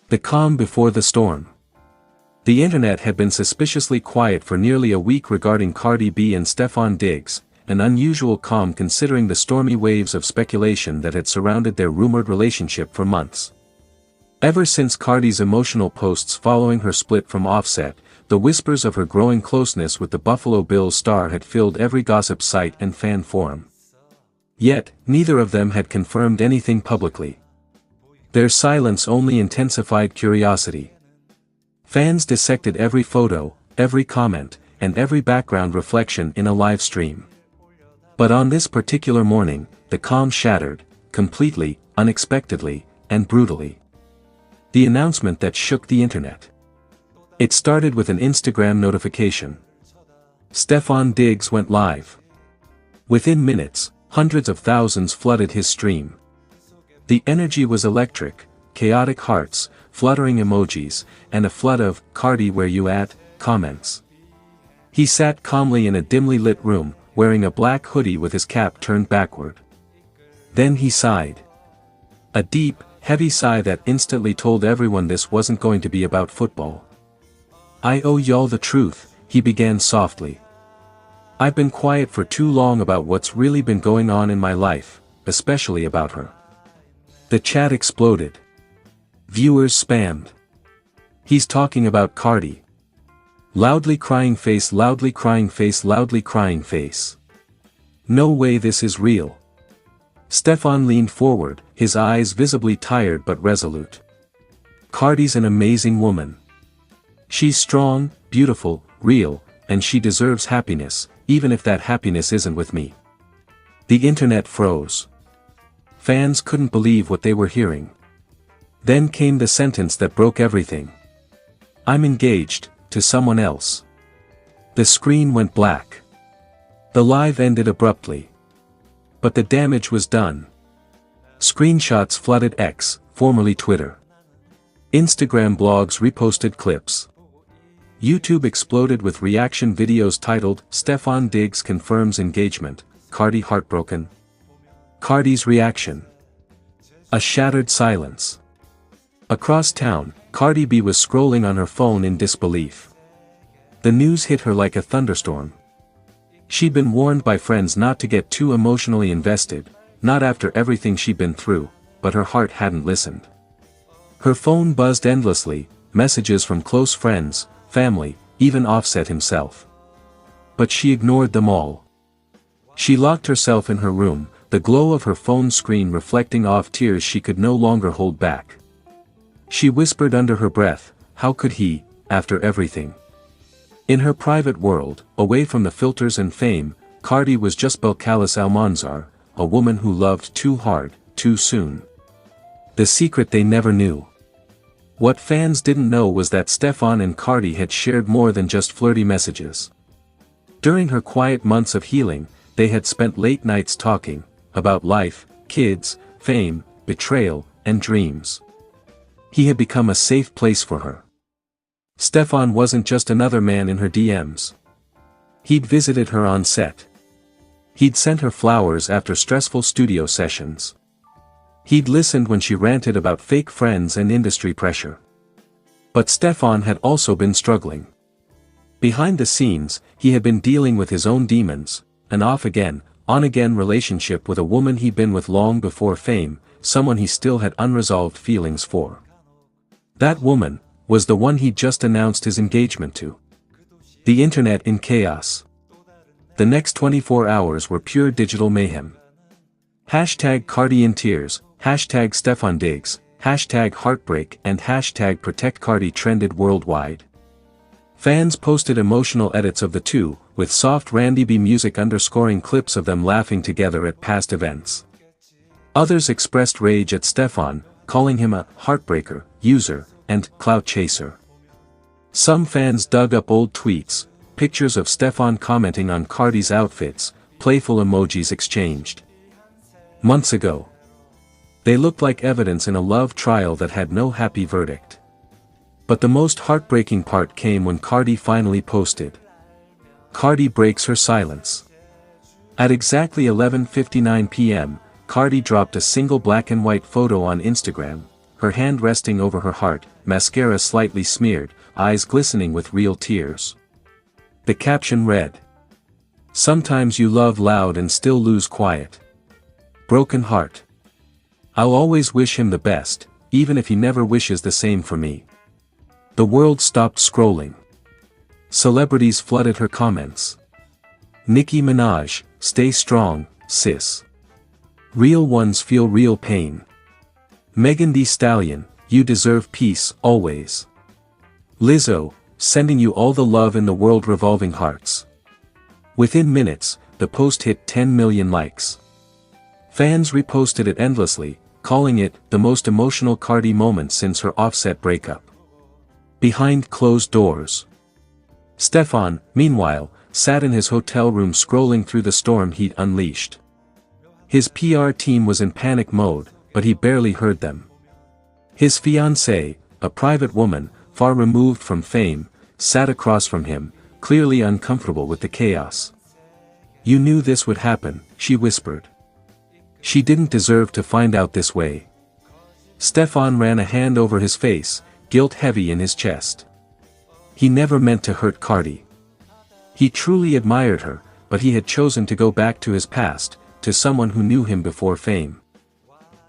The calm before the storm. The internet had been suspiciously quiet for nearly a week regarding Cardi B and Stefon Diggs, an unusual calm considering the stormy waves of speculation that had surrounded their rumored relationship for months. Ever since Cardi's emotional posts following her split from Offset, the whispers of her growing closeness with the Buffalo Bills star had filled every gossip site and fan forum. Yet, neither of them had confirmed anything publicly. Their silence only intensified curiosity. Fans dissected every photo, every comment, and every background reflection in a live stream. But on this particular morning, the calm shattered, completely, unexpectedly, and brutally. The announcement that shook the internet. It started with an Instagram notification. Stefon Diggs went live. Within minutes, hundreds of thousands flooded his stream. The energy was electric, chaotic hearts, fluttering emojis, and a flood of "Cardi where you at?" comments. He sat calmly in a dimly lit room, wearing a black hoodie with his cap turned backward. Then he sighed. A deep, heavy sigh that instantly told everyone this wasn't going to be about football. "I owe y'all the truth," he began softly. "I've been quiet for too long about what's really been going on in my life, especially about her." The chat exploded. Viewers spammed. "He's talking about Cardi. Loudly crying face, loudly crying face, loudly crying face. No way this is real." Stefon leaned forward, his eyes visibly tired but resolute. "Cardi's an amazing woman. She's strong, beautiful, real, and she deserves happiness, even if that happiness isn't with me." The internet froze. Fans couldn't believe what they were hearing. Then came the sentence that broke everything. "I'm engaged, to someone else." The screen went black. The live ended abruptly. But the damage was done. Screenshots flooded X, formerly Twitter. Instagram blogs reposted clips. YouTube exploded with reaction videos titled, "Stefon Diggs confirms engagement, Cardi heartbroken." Cardi's reaction. A shattered silence. Across town, Cardi B was scrolling on her phone in disbelief. The news hit her like a thunderstorm. She'd been warned by friends not to get too emotionally invested, not after everything she'd been through, but her heart hadn't listened. Her phone buzzed endlessly, messages from close friends, family, even Offset himself. But she ignored them all. She locked herself in her room, the glow of her phone screen reflecting off tears she could no longer hold back. She whispered under her breath, "How could he, after everything?" In her private world, away from the filters and fame, Cardi was just Belcalis Almanzar, a woman who loved too hard, too soon. The secret they never knew. What fans didn't know was that Stefon and Cardi had shared more than just flirty messages. During her quiet months of healing, they had spent late nights talking, about life, kids, fame, betrayal, and dreams. He had become a safe place for her. Stefon wasn't just another man in her DMs. He'd visited her on set. He'd sent her flowers after stressful studio sessions. He'd listened when she ranted about fake friends and industry pressure. But Stefon had also been struggling. Behind the scenes, he had been dealing with his own demons, an off-again, on-again relationship with a woman he'd been with long before fame, someone he still had unresolved feelings for. That woman was the one he'd just announced his engagement to. The internet in chaos. The next 24 hours were pure digital mayhem. Hashtag Cardi in tears, hashtag Stefon Diggs, hashtag heartbreak and hashtag protect Cardi trended worldwide. Fans posted emotional edits of the two, with soft Randy B music underscoring clips of them laughing together at past events. Others expressed rage at Stefon, calling him a heartbreaker, user, and clout chaser. Some fans dug up old tweets, pictures of Stefon commenting on Cardi's outfits, playful emojis exchanged. Months ago. They looked like evidence in a love trial that had no happy verdict. But the most heartbreaking part came when Cardi finally posted. Cardi breaks her silence. At exactly 11:59 p.m., Cardi dropped a single black and white photo on Instagram, her hand resting over her heart, mascara slightly smeared, eyes glistening with real tears. The caption read, "Sometimes you love loud and still lose quiet. Broken heart. I'll always wish him the best, even if he never wishes the same for me." The world stopped scrolling. Celebrities flooded her comments. Nicki Minaj, "Stay strong, sis. Real ones feel real pain." Megan Thee Stallion, "You deserve peace, always." Lizzo, "Sending you all the love in the world, revolving hearts." Within minutes, the post hit 10 million likes. Fans reposted it endlessly, calling it the most emotional Cardi moment since her Offset breakup. Behind closed doors. Stefon, meanwhile, sat in his hotel room scrolling through the storm he'd unleashed. His PR team was in panic mode, but he barely heard them. His fiancée, a private woman, far removed from fame, sat across from him, clearly uncomfortable with the chaos. "You knew this would happen," she whispered. "She didn't deserve to find out this way." Stefon ran a hand over his face, guilt heavy in his chest. He never meant to hurt Cardi. He truly admired her, but he had chosen to go back to his past, to someone who knew him before fame.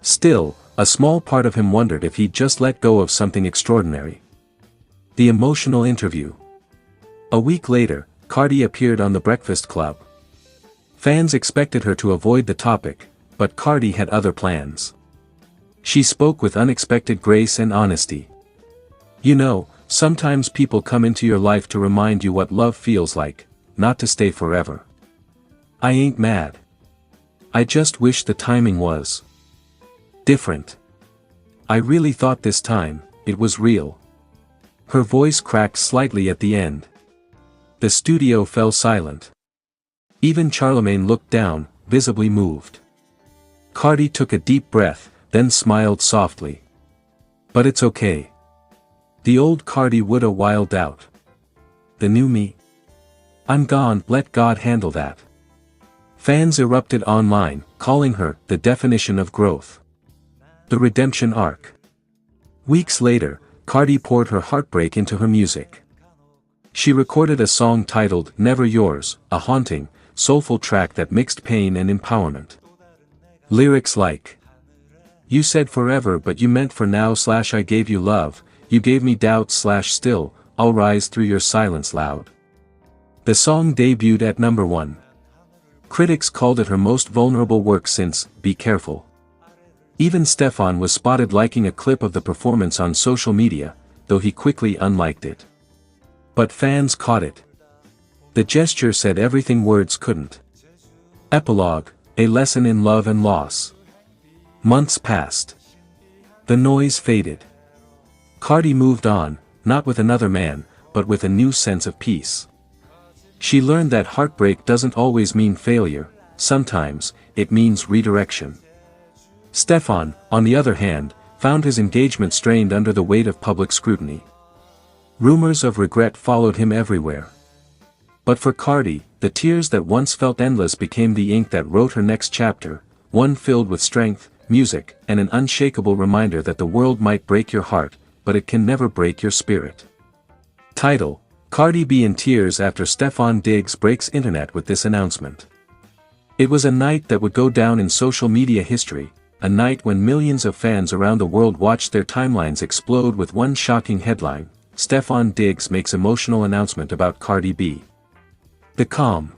Still, a small part of him wondered if he'd just let go of something extraordinary. The emotional interview. A week later, Cardi appeared on The Breakfast Club. Fans expected her to avoid the topic, but Cardi had other plans. She spoke with unexpected grace and honesty. "You know, sometimes people come into your life to remind you what love feels like, not to stay forever. I ain't mad. I just wish the timing was different. I really thought this time, it was real." Her voice cracked slightly at the end. The studio fell silent. Even Charlemagne looked down, visibly moved. Cardi took a deep breath, then smiled softly. "But it's okay. The old Cardi woulda wiled out. The new me? I'm gone, let God handle that." Fans erupted online, calling her the definition of growth. The redemption arc. Weeks later, Cardi poured her heartbreak into her music. She recorded a song titled "Never Yours," a haunting, soulful track that mixed pain and empowerment. Lyrics like, "You said forever but you meant for now / I gave you love, you gave me doubt / still, I'll rise through your silence loud." The song debuted at #1. Critics called it her most vulnerable work since "Be Careful." Even Stefon was spotted liking a clip of the performance on social media, though he quickly unliked it. But fans caught it. The gesture said everything words couldn't. Epilogue, a lesson in love and loss. Months passed. The noise faded. Cardi moved on, not with another man, but with a new sense of peace. She learned that heartbreak doesn't always mean failure, sometimes, it means redirection. Stefon, on the other hand, found his engagement strained under the weight of public scrutiny. Rumors of regret followed him everywhere. But for Cardi, the tears that once felt endless became the ink that wrote her next chapter, one filled with strength, music, and an unshakable reminder that the world might break your heart, but it can never break your spirit. Title: Cardi B in tears after Stefon Diggs breaks internet with this announcement. It was a night that would go down in social media history, a night when millions of fans around the world watched their timelines explode with one shocking headline: Stefon Diggs makes emotional announcement about Cardi B. The calm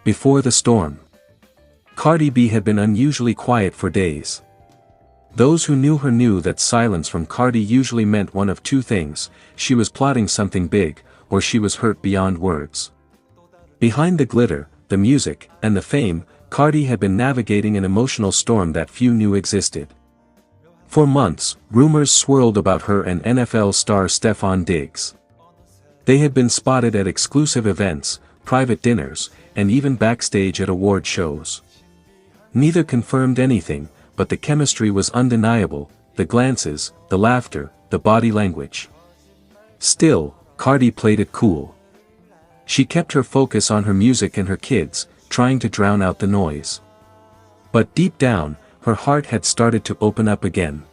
before the storm. Cardi B had been unusually quiet for days. Those who knew her knew that silence from Cardi usually meant one of two things: she was plotting something big, or she was hurt beyond words. Behind the glitter, the music, and the fame, Cardi had been navigating an emotional storm that few knew existed. For months, rumors swirled about her and NFL star Stefon Diggs. They had been spotted at exclusive events, private dinners, and even backstage at award shows. Neither confirmed anything, but the chemistry was undeniable: the glances, the laughter, the body language. Still, Cardi played it cool. She kept her focus on her music and her kids, trying to drown out the noise. But deep down, her heart had started to open up again.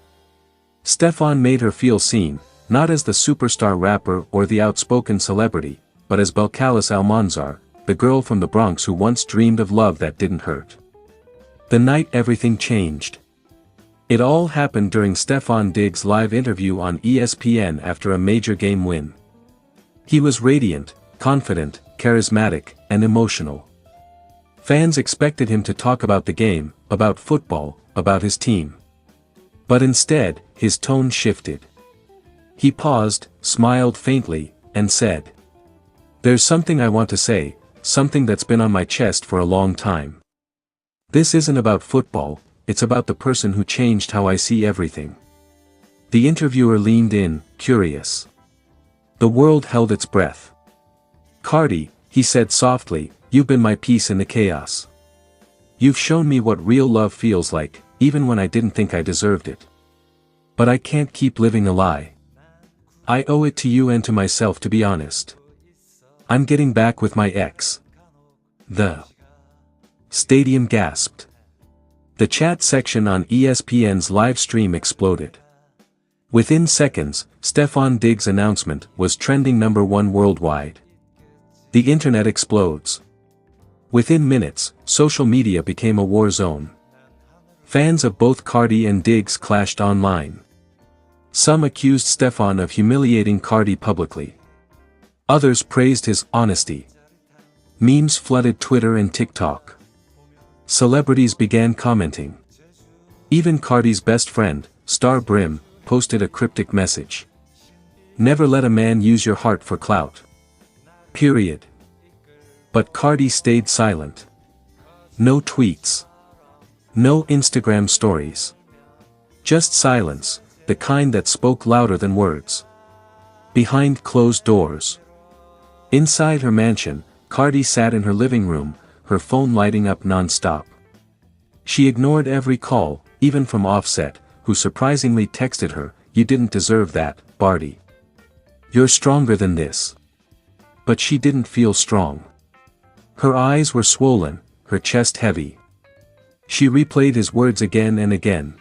Stefon made her feel seen, not as the superstar rapper or the outspoken celebrity, but as Belcalis Almanzar, the girl from the Bronx who once dreamed of love that didn't hurt. The night everything changed. It all happened during Stefon Diggs' live interview on ESPN after a major game win. He was radiant, confident, charismatic, and emotional. Fans expected him to talk about the game, about football, about his team. But instead, his tone shifted. He paused, smiled faintly, and said, "There's something I want to say, something that's been on my chest for a long time. This isn't about football, it's about the person who changed how I see everything." The interviewer leaned in, curious. The world held its breath. "Cardi," he said softly, "you've been my peace in the chaos. You've shown me what real love feels like, even when I didn't think I deserved it. But I can't keep living a lie. I owe it to you and to myself to be honest. I'm getting back with my ex." The stadium gasped. The chat section on ESPN's live stream exploded. Within seconds, Stefon Diggs' announcement was trending #1 worldwide. The internet explodes. Within minutes, social media became a war zone. Fans of both Cardi and Diggs clashed online. Some accused Stefon of humiliating Cardi publicly. Others praised his honesty. Memes flooded Twitter and TikTok. Celebrities began commenting. Even Cardi's best friend, Star Brim, posted a cryptic message. "Never let a man use your heart for clout. Period." But Cardi stayed silent. No tweets. No Instagram stories. Just silence, the kind that spoke louder than words. Behind closed doors. Inside her mansion, Cardi sat in her living room, her phone lighting up non-stop. She ignored every call, even from Offset, who surprisingly texted her, "You didn't deserve that, Barty. You're stronger than this." But she didn't feel strong. Her eyes were swollen, her chest heavy. She replayed his words again and again.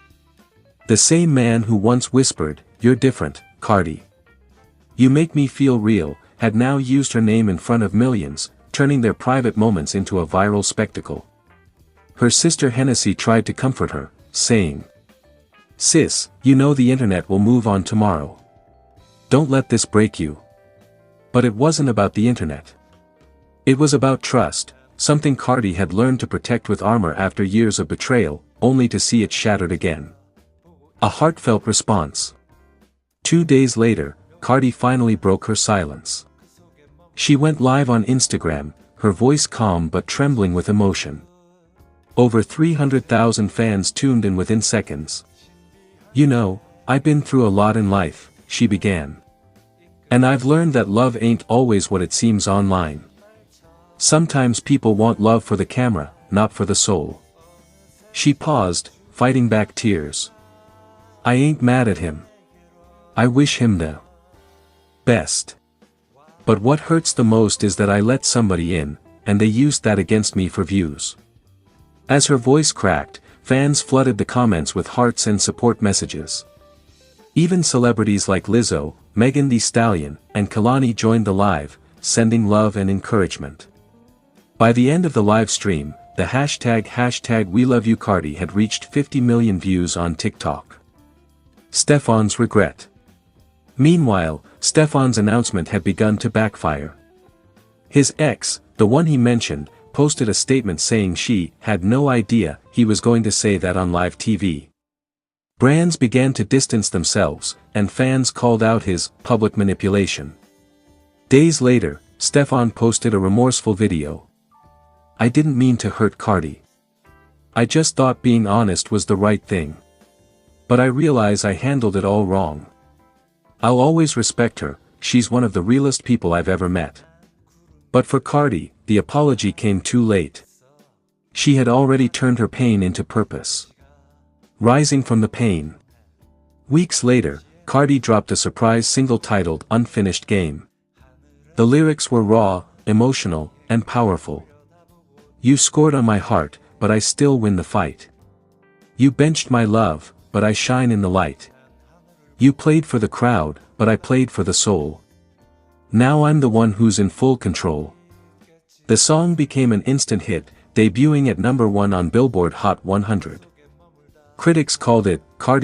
The same man who once whispered, "You're different, Cardi. You make me feel real," had now used her name in front of millions, turning their private moments into a viral spectacle. Her sister Hennessy tried to comfort her, saying, "Sis, you know the internet will move on tomorrow. Don't let this break you." But it wasn't about the internet. It was about trust, something Cardi had learned to protect with armor after years of betrayal, only to see it shattered again. A heartfelt response. 2 days later, Cardi finally broke her silence. She went live on Instagram, her voice calm but trembling with emotion. Over 300,000 fans tuned in within seconds. "You know, I've been through a lot in life," she began. "And I've learned that love ain't always what it seems online. Sometimes people want love for the camera, not for the soul." She paused, fighting back tears. "I ain't mad at him. I wish him the best. But what hurts the most is that I let somebody in, and they used that against me for views." As her voice cracked, fans flooded the comments with hearts and support messages. Even celebrities like Lizzo, Megan Thee Stallion, and Kalani joined the live, sending love and encouragement. By the end of the live stream, the hashtag #WeLoveYouCardi had reached 50 million views on TikTok. Stefon's regret. Meanwhile, Stefon's announcement had begun to backfire. His ex, the one he mentioned, posted a statement saying she had no idea he was going to say that on live TV. Brands began to distance themselves, and fans called out his public manipulation. Days later, Stefon posted a remorseful video. "I didn't mean to hurt Cardi. I just thought being honest was the right thing. But I realize I handled it all wrong. I'll always respect her, she's one of the realest people I've ever met." But for Cardi, the apology came too late. She had already turned her pain into purpose. Rising from the pain. Weeks later, Cardi dropped a surprise single titled "Unfinished Game." The lyrics were raw, emotional, and powerful. "You scored on my heart, but I still win the fight. You benched my love, but I shine in the light. You played for the crowd, but I played for the soul. Now I'm the one who's in full control. The song became an instant hit, debuting at #1 on Billboard Hot 100. Critics called it Cardi's